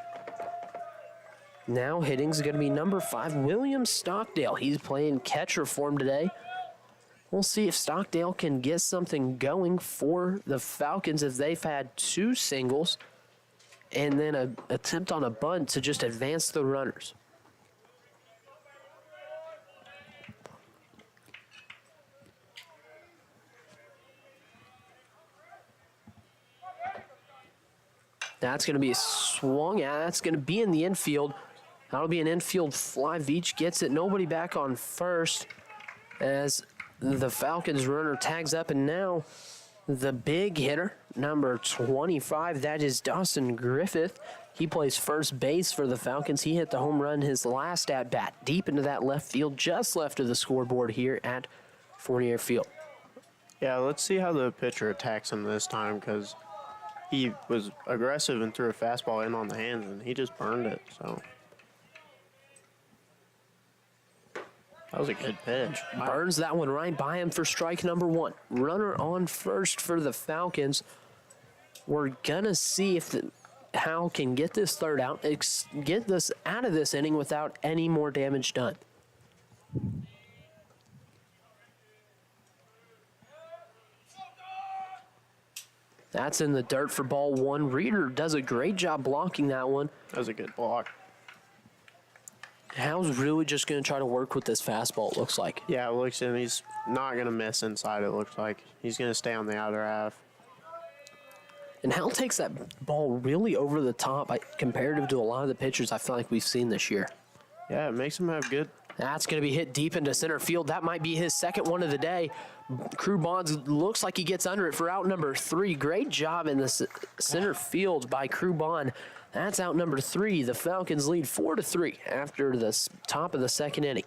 Now hitting's going to be number 5, William Stockdale. He's playing catcher for him today. We'll see if Stockdale can get something going for the Falcons if they've had 2 singles and then an attempt on a bunt to just advance the runners. That's going to be swung at. That's going to be in the infield. That'll be an infield fly. Veach gets it. Nobody back on first as the Falcons runner tags up. And now the big hitter, number 25, that is Dawson Griffith. He plays first base for the Falcons. He hit the home run his last at-bat deep into that left field, just left of the scoreboard here at Fournier Field. Yeah, let's see how the pitcher attacks him this time because he was aggressive and threw a fastball in on the hands, and he just burned it. So that was a good pitch. Burns that one right by him for strike number 1. Runner on first for the Falcons. We're going to see if Howell can get this third out, get this out of this inning without any more damage done. That's in the dirt for ball 1. Reeder does a great job blocking that one. That was a good block. Howell's really just going to try to work with this fastball, it looks like. Yeah, it looks like he's not going to miss inside, it looks like. He's going to stay on the outer half. And Howell takes that ball really over the top comparative to a lot of the pitchers I feel like we've seen this year. Yeah, it makes him have good. That's going to be hit deep into center field. That might be his second one of the day. Crew Bonds looks like he gets under it for out number 3. Great job in the center field by Crew Bond. That's out number 3. The Falcons lead 4-3 after the top of the second inning.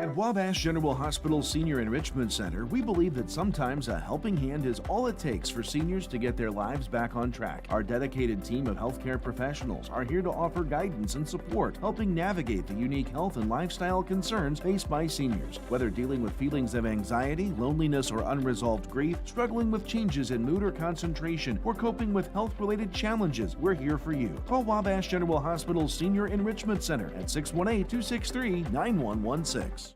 At Wabash General Hospital Senior Enrichment Center, we believe that sometimes a helping hand is all it takes for seniors to get their lives back on track. Our dedicated team of healthcare professionals are here to offer guidance and support, helping navigate the unique health and lifestyle concerns faced by seniors. Whether dealing with feelings of anxiety, loneliness, or unresolved grief, struggling with changes in mood or concentration, or coping with health-related challenges, we're here for you. Call Wabash General Hospital Senior Enrichment Center at 618-263-9116.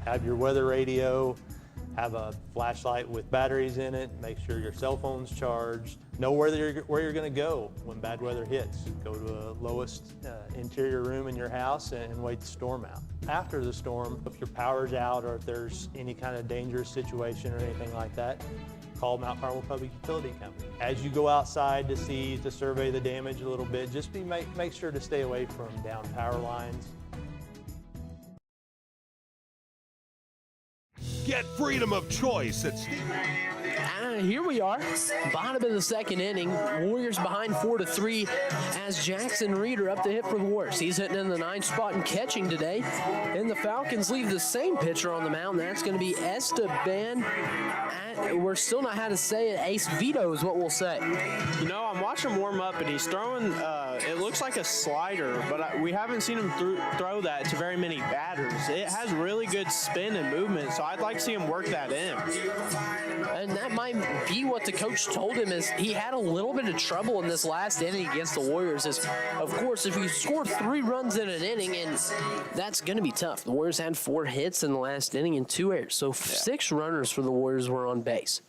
Have your weather radio, have a flashlight with batteries in it, make sure your cell phone's charged, know where you're going to go when bad weather hits. Go to a lowest interior room in your house and wait the storm out. After the storm, if your power's out or if there's any kind of dangerous situation or anything like that, call Mount Carmel Public Utility Company. As you go outside to survey the damage a little bit, just make sure to stay away from down power lines. Get freedom of choice at Steve. Here we are, bottom of the second inning. Warriors behind 4-3 as Jackson Reeder up to hit for the Warriors. He's hitting in the 9th spot and catching today. And the Falcons leave the same pitcher on the mound. That's going to be Esteban. We're still not how to say it. Ace Vito is what we'll say. You know, I'm watching him warm up, and he's throwing, it looks like a slider, but we haven't seen him throw that to very many batters. It has really good spin and movement, so I'd like to see him work that in. And that might be what the coach told him is he had a little bit of trouble in this last inning against the Warriors. Is, of course, if you score 3 runs in an inning, and that's going to be tough. The Warriors had 4 hits in the last inning and 2 errors. So 6 runners for the Warriors were on base.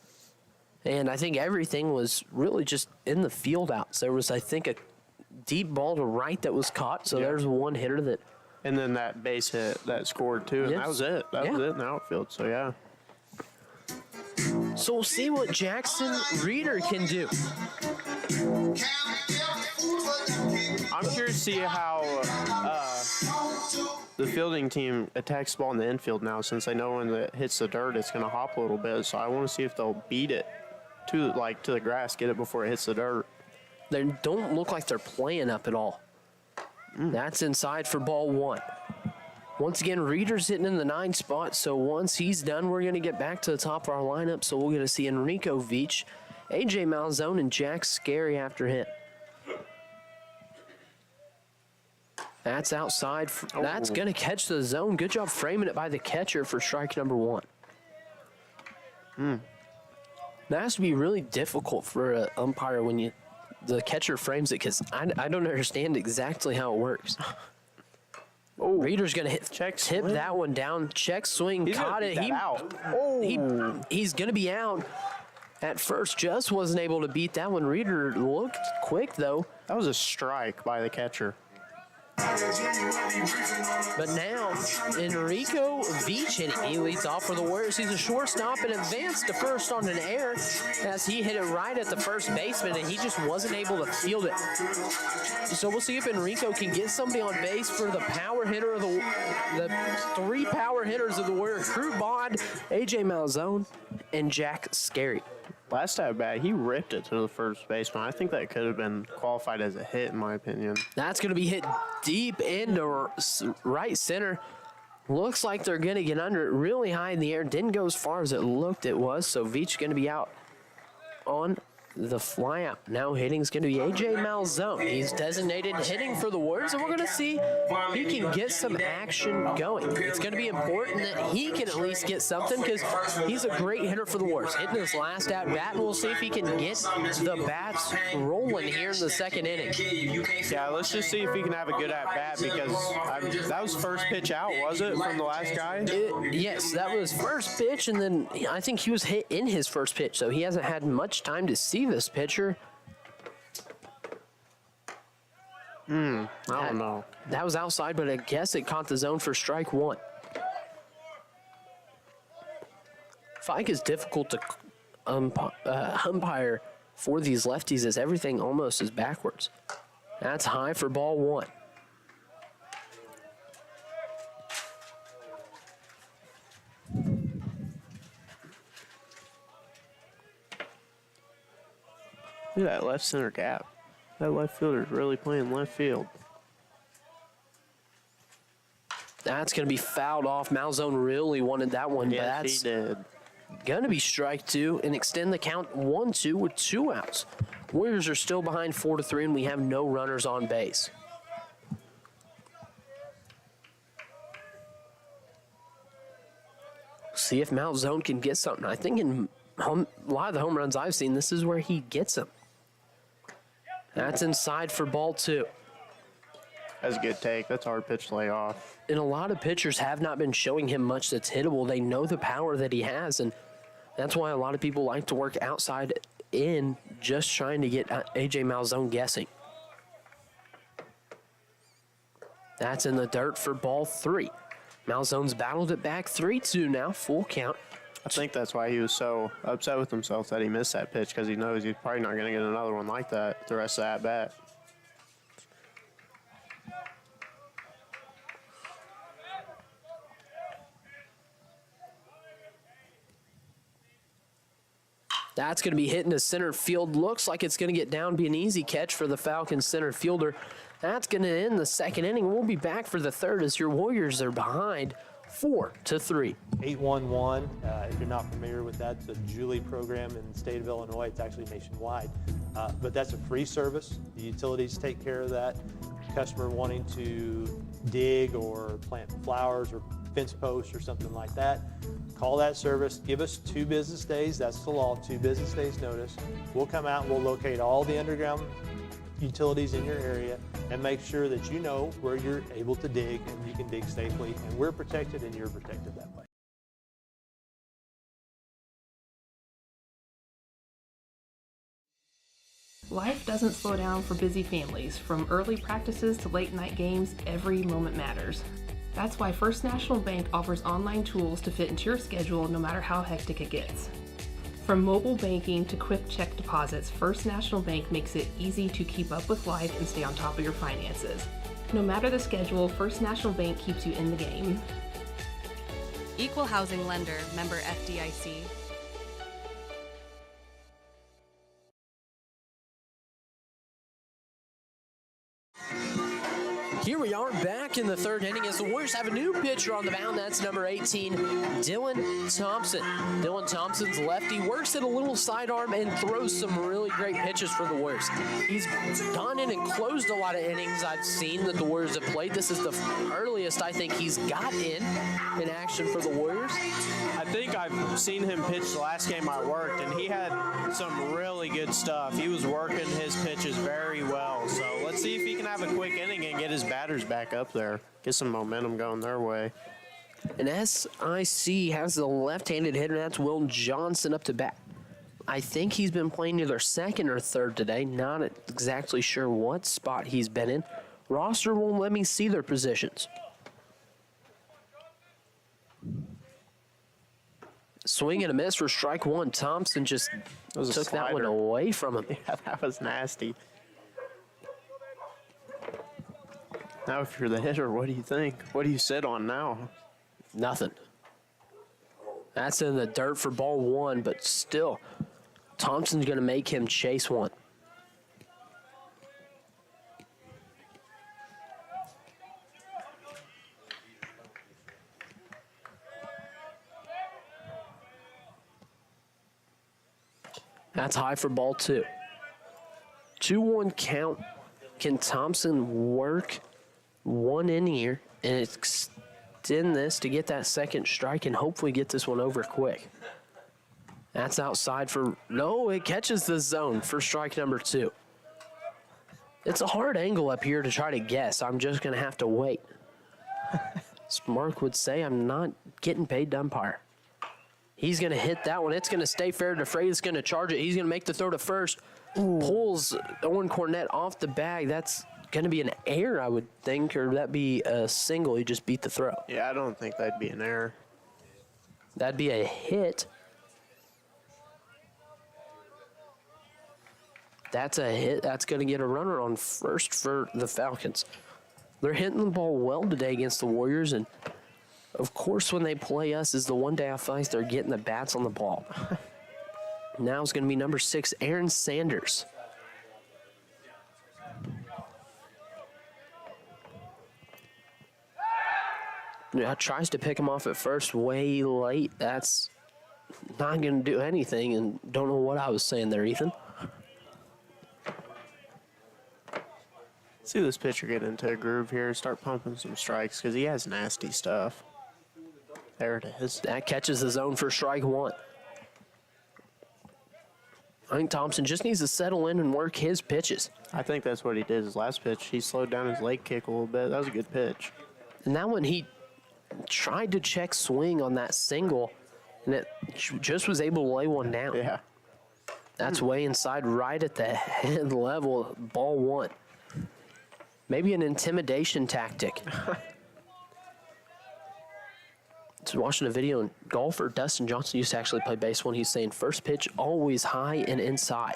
And I think everything was really just in the field outs. There was, I think, a deep ball to right that was caught. So there's one hitter that. And then that base hit that scored too. And that was it. That was it in the outfield. So, yeah. So we'll see what Jackson Reeder can do. I'm curious to see how the fielding team attacks the ball in the infield now, since they know when it hits the dirt, it's going to hop a little bit. So I want to see if they'll beat it to the grass, get it before it hits the dirt. They don't look like they're playing up at all. That's inside for ball 1. Once again, Reeder's hitting in the 9 spot, so once he's done, we're going to get back to the top of our lineup. So we're going to see Enrico Veach, AJ Malzone, and Jack Scary after him. That's outside. That's going to catch the zone. Good job framing it by the catcher for strike number 1. That has to be really difficult for an umpire when the catcher frames it, because I don't understand exactly how it works. Reeder's going to tip that one down. Check swing, caught it. He's going to be out at first. Just wasn't able to beat that one. Reeder looked quick, though. That was a strike by the catcher. But now, Enrico Veach, and he leads off for the Warriors. He's a shortstop and advanced to first on an error as he hit it right at the first baseman, and he just wasn't able to field it. So we'll see if Enrico can get somebody on base for the power hitter of the 3 power hitters of the Warriors: Crew Bond, AJ Malzone, and Jack Scary. Last at bat, he ripped it to the first baseman. I think that could have been qualified as a hit, in my opinion. That's going to be hit deep into right center. Looks like they're going to get under it really high in the air. Didn't go as far as it looked it was, so Veach going to be out on the fly out. Now hitting is going to be AJ Malzone. He's designated hitting for the Warriors, and we're going to see if he can get some action going. It's going to be important that he can at least get something, because he's a great hitter for the Warriors. Hitting his last at bat, and we'll see if he can get the bats rolling here in the second inning. Yeah, let's just see if he can have a good at bat, because that was first pitch out, was it, from the last guy? Yes, that was first pitch, and then I think he was hit in his first pitch, so he hasn't had much time to see this pitcher. I don't know. That was outside, but I guess it caught the zone for strike 1. Fike is difficult to umpire for these lefties, as everything almost is backwards. That's high for ball 1. Look at that left center gap. That left fielder is really playing left field. That's going to be fouled off. Malzone really wanted that one, but that's he did. going to be strike 2 and extend the count 1-2 with 2 outs. Warriors are still behind 4-3, and we have no runners on base. See if Malzone can get something. I think in a lot of the home runs I've seen, this is where he gets them. That's inside for ball 2. That's a good take. That's a hard pitch to lay off. And a lot of pitchers have not been showing him much that's hittable. They know the power that he has, and that's why a lot of people like to work outside in, just trying to get AJ Malzone guessing. That's in the dirt for ball 3. Malzone's battled it back 3-2 now, full count. I think that's why he was so upset with himself that he missed that pitch, because he knows he's probably not going to get another one like that the rest of that bat. That's going to be hit into center field. Looks like it's going to get down, be an easy catch for the Falcons center fielder. That's going to end the second inning. We'll be back for the third as your Warriors are behind 4-3. 811, if you're not familiar with that, it's a Julie program in the state of Illinois. It's actually nationwide, but that's a free service. The utilities take care of that. Customer wanting to dig or plant flowers or fence posts or something like that, call that service, give us 2 business days. That's the law, 2 business days notice. We'll come out and we'll locate all the underground utilities in your area and make sure that you know where you're able to dig and you can dig safely, and we're protected and you're protected that way. Life doesn't slow down for busy families. From early practices to late night games, every moment matters. That's why First National Bank offers online tools to fit into your schedule no matter how hectic it gets. From mobile banking to quick check deposits, First National Bank makes it easy to keep up with life and stay on top of your finances. No matter the schedule, First National Bank keeps you in the game. Equal housing lender, member FDIC. Here we are back in the third inning as the Warriors have a new pitcher on the mound. That's number 18, Dylan Thompson. Dylan Thompson's lefty, works at a little sidearm and throws some really great pitches for the Warriors. He's gone in and closed a lot of innings I've seen that the Warriors have played. This is the earliest I think he's got in action for the Warriors. I think I've seen him pitch the last game I worked, and he had some really good stuff. He was working his pitches very well. So let's see if he can have a quick inning and get his batters back up there, get some momentum going their way. And SIC has the left-handed hitter, that's Will Johnson up to bat. I think he's been playing either second or third today. Not exactly sure what spot he's been in. Roster won't let me see their positions. Swing and a miss for strike one. Thompson just took that one away from him. Yeah, that was nasty. Now, if you're the hitter, what do you think? What do you sit on now? Nothing. That's in the dirt for ball one, but still, Thompson's going to make him chase one. That's high for ball two. 2-1 count. Can Thompson work one in here and extend this to get that second strike and hopefully get this one over quick? That's outside for, no, it catches the zone for strike number two. It's a hard angle up here to try to guess. I'm just going to have to wait. As Mark would say, I'm not getting paid to umpire. He's going to hit that one. It's going to stay fair to Frey. It's going to charge it. He's going to make the throw to first. Pulls Owen Cornett off the bag. That's going to be an error, I would think, or that'd be a single. He just beat the throw. Yeah, I don't think that'd be an error. That'd be a hit. That's a hit. That's going to get a runner on first for the Falcons. They're hitting the ball well today against the Warriors, and of course, when they play us is the one day I feel like they're getting the bats on the ball. Now it's going to be number 6, Aaron Sanders. Yeah, tries to pick him off at first way late. That's not going to do anything, and don't know what I was saying there, Ethan. See this pitcher get into a groove here, start pumping some strikes because he has nasty stuff. There it is. That catches the zone for strike one. I think Thompson just needs to settle in and work his pitches. I think that's what he did his last pitch. He slowed down his leg kick a little bit. That was a good pitch. And that one, he tried to check swing on that single, and it just was able to lay one down. Yeah. That's way inside, right at the head level, ball one. Maybe an intimidation tactic. I was watching a video, and golfer Dustin Johnson used to actually play baseball, and he's saying first pitch always high and inside.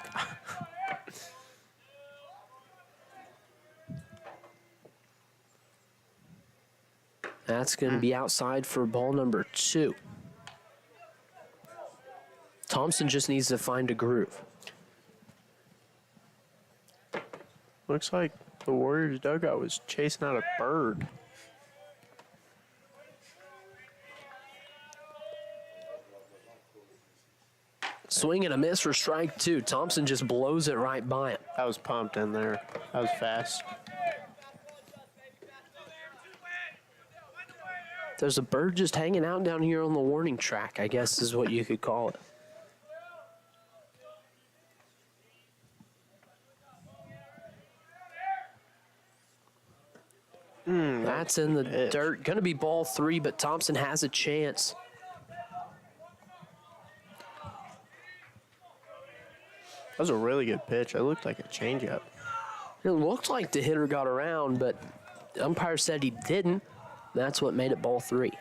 That's going to be outside for ball number 2. Thompson just needs to find a groove. Looks like the Warriors dugout was chasing out a bird. Swing and a miss for strike 2. Thompson just blows it right by him. That was pumped in there. That was fast. There's a bird just hanging out down here on the warning track, I guess is what you could call it. That's in the dirt. Going to be ball 3, but Thompson has a chance. That was a really good pitch. It looked like a changeup. It looked like the hitter got around, but the umpire said he didn't. That's what made it ball 3.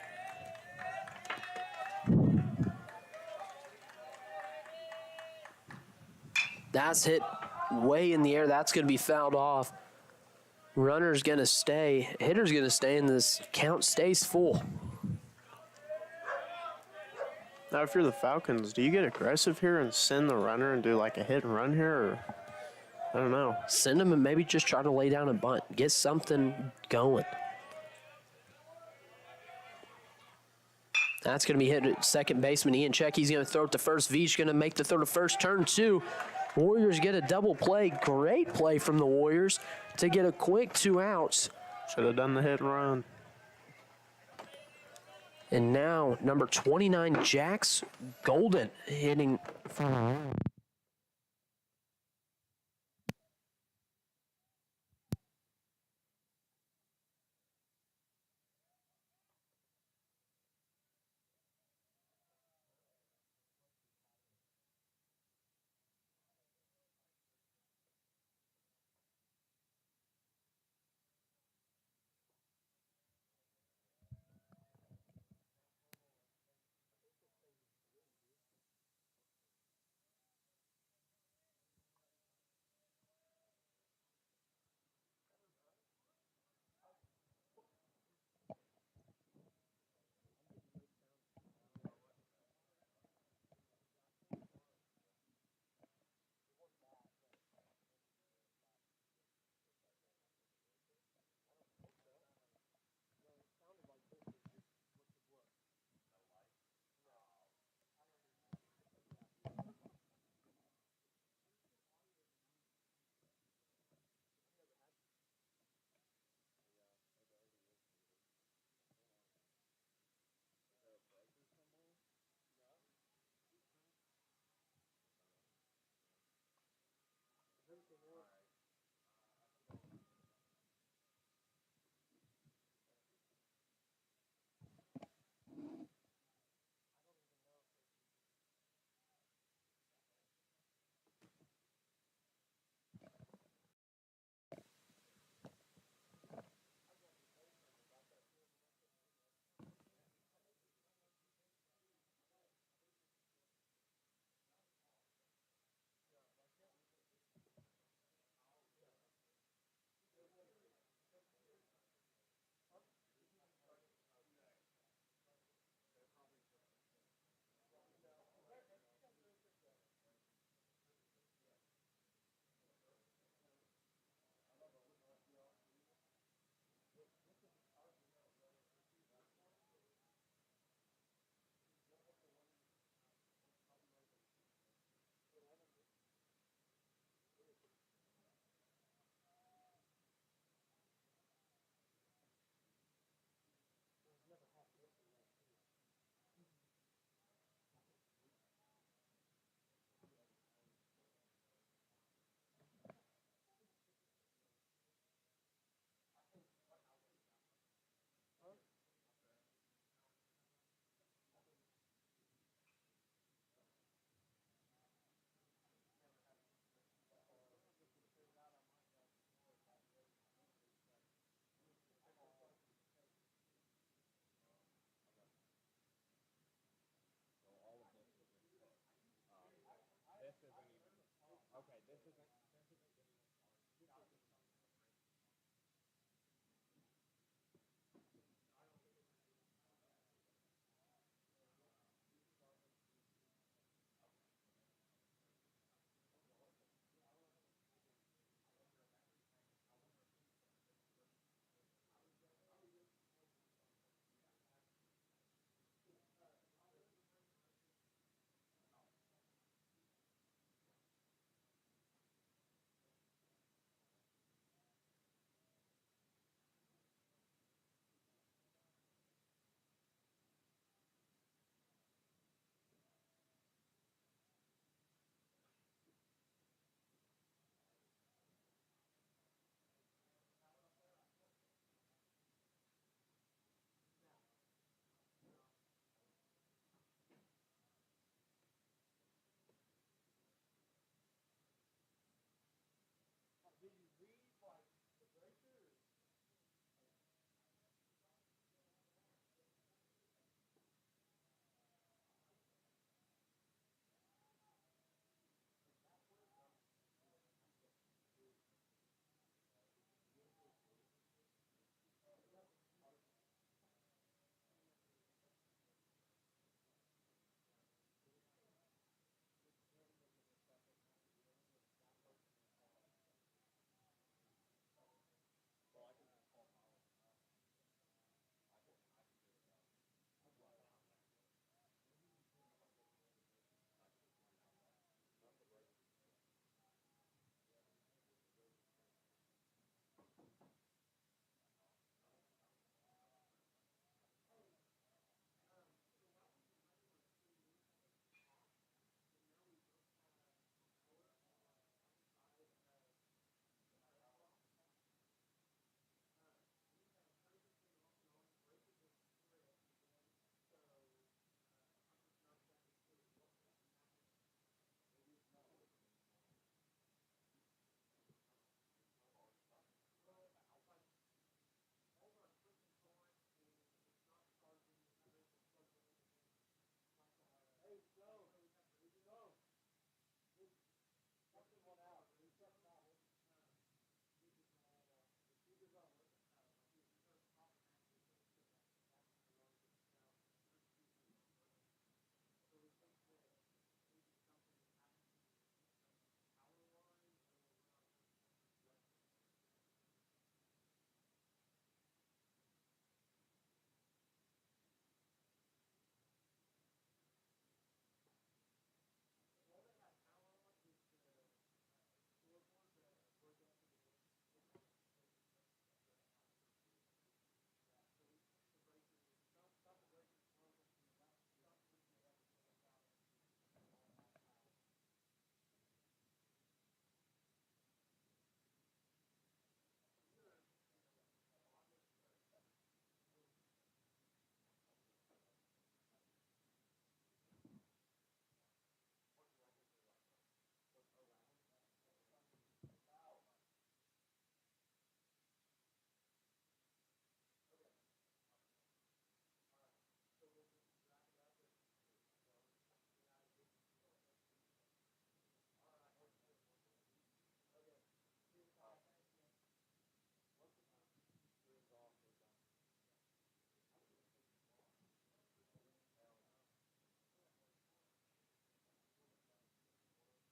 That's hit way in the air. That's going to be fouled off. Runner's going to stay. Hitter's going to stay, and this count stays full. Now, if you're the Falcons, do you get aggressive here and send the runner and do like a hit and run here? Or I don't know. Send him and maybe just try to lay down a bunt. Get something going. That's going to be hit at second baseman Ian Check. He's going to throw it to first. Veach going to make the throw to first. Turn two. Warriors get a double play. Great play from the Warriors to get a quick 2 outs. Should have done the hit and run. And now number 29, Jax Golden, hitting